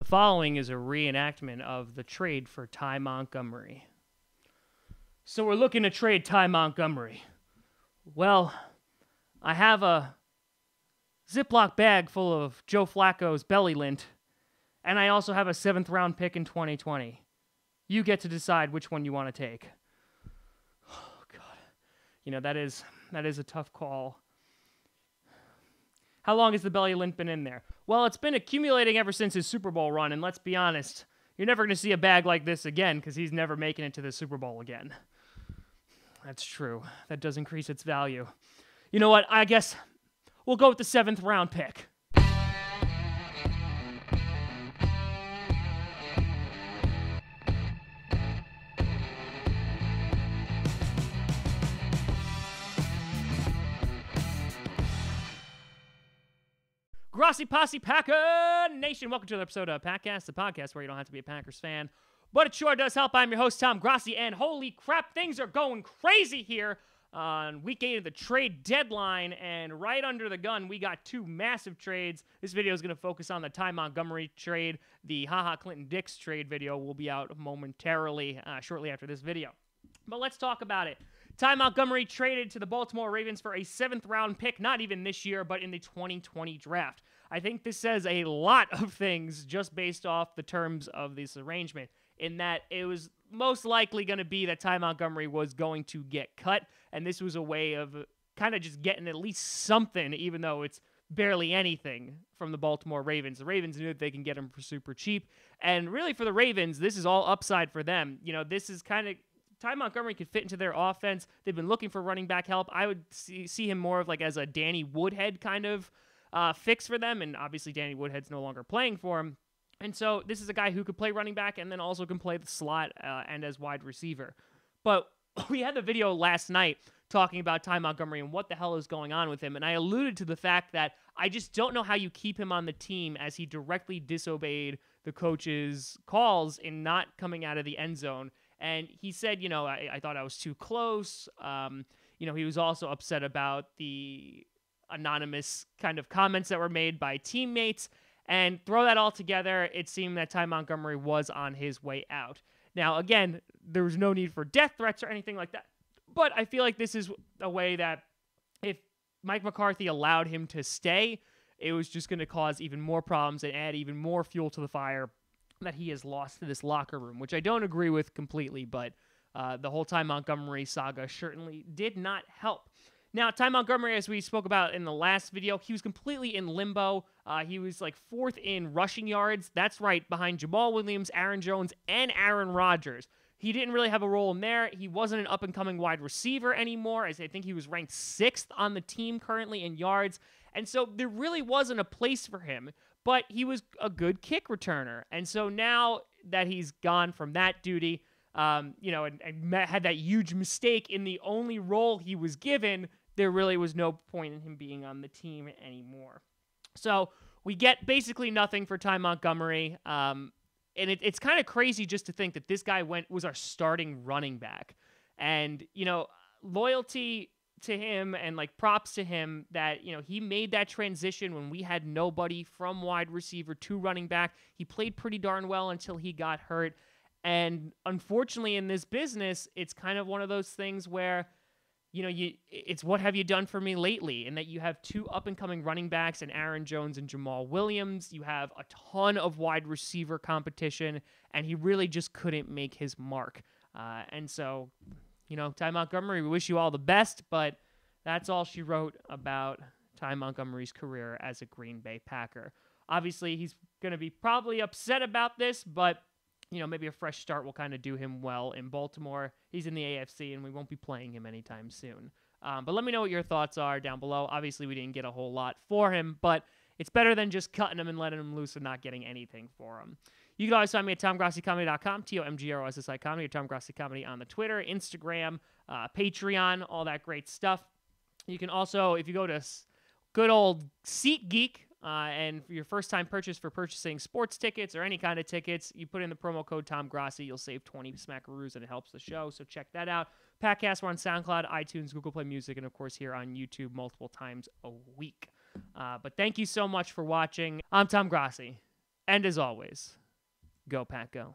following is a reenactment of the trade for Ty Montgomery. So we're looking to trade Ty Montgomery. Well, I have a Ziploc bag full of Joe Flacco's belly lint, and I also have a 7th round pick in 2020. You get to decide which one you want to take. Oh, God. You know, that is a tough call. How long has the belly lint been in there? Well, it's been accumulating ever since his Super Bowl run, and let's be honest, you're never going to see a bag like this again because he's never making it to the Super Bowl again. That's true. That does increase its value. You know what? I guess we'll go with the 7th round pick. Grossi Posse Packer Nation, welcome to another episode of Packcast, the podcast where you don't have to be a Packers fan, but it sure does help. I'm your host, Tom Grossi, and holy crap, things are going crazy here on week 8 of the trade deadline, and right under the gun, we got 2 massive trades. This video is going to focus on the Ty Montgomery trade. The HaHa Clinton Dix trade video will be out momentarily, shortly after this video. But let's talk about it. Ty Montgomery traded to the Baltimore Ravens for a 7th round pick, not even this year, but in the 2020 draft. I think this says a lot of things just based off the terms of this arrangement, in that it was most likely going to be that Ty Montgomery was going to get cut, and this was a way of kind of just getting at least something, even though it's barely anything, from the Baltimore Ravens. The Ravens knew that they can get him for super cheap, and really for the Ravens, this is all upside for them. You know, this is kind of Ty Montgomery could fit into their offense. They've been looking for running back help. I would see him more of like as a Danny Woodhead kind of fix for them, and obviously Danny Woodhead's no longer playing for him. And so this is a guy who could play running back and then also can play the slot and as wide receiver. But we had the video last night talking about Ty Montgomery and what the hell is going on with him, and I alluded to the fact that I just don't know how you keep him on the team as he directly disobeyed the coach's calls in not coming out of the end zone. And he said, you know, I thought I was too close. You know, he was also upset about the anonymous kind of comments that were made by teammates. And throw that all together, it seemed that Ty Montgomery was on his way out. Now, again, there was no need for death threats or anything like that. But I feel like this is a way that if Mike McCarthy allowed him to stay, it was just going to cause even more problems and add even more fuel to the fire that he has lost to this locker room, which I don't agree with completely, but the whole Ty Montgomery saga certainly did not help. Now, Ty Montgomery, as we spoke about in the last video, he was completely in limbo. He was like 4th in rushing yards. That's right, behind Jamal Williams, Aaron Jones, and Aaron Rodgers. He didn't really have a role in there. He wasn't an up-and-coming wide receiver anymore, as I think he was ranked 6th on the team currently in yards. And so there really wasn't a place for him, but he was a good kick returner. And so now that he's gone from that duty, you know, and had that huge mistake in the only role he was given, there really was no point in him being on the team anymore. So we get basically nothing for Ty Montgomery. And it's kind of crazy just to think that this guy was our starting running back. And, you know, loyalty to him and like props to him that, you know, he made that transition when we had nobody from wide receiver to running back. He played pretty darn well until he got hurt. And unfortunately in this business, it's kind of one of those things where, you know, it's what have you done for me lately? And that you have 2 up-and-coming running backs in Aaron Jones and Jamal Williams. You have a ton of wide receiver competition, and he really just couldn't make his mark. And so, you know, Ty Montgomery, we wish you all the best, but that's all she wrote about Ty Montgomery's career as a Green Bay Packer. Obviously, he's going to be probably upset about this, but you know, maybe a fresh start will kind of do him well in Baltimore. He's in the AFC, and we won't be playing him anytime soon. But let me know what your thoughts are down below. Obviously, we didn't get a whole lot for him, but it's better than just cutting him and letting him loose and not getting anything for him. You can always find me at TomGrossiComedy.com, TomGrossi Comedy, or Tom Grossi Comedy on the Twitter, Instagram, Patreon, all that great stuff. You can also, if you go to good old SeatGeek, and for your first-time purchase for purchasing sports tickets or any kind of tickets, you put in the promo code Tom Grossi. You'll save 20 smackaroos, and it helps the show, so check that out. Podcast, we're on SoundCloud, iTunes, Google Play Music, and, of course, here on YouTube multiple times a week. But thank you so much for watching. I'm Tom Grossi. And as always, go Pack Go.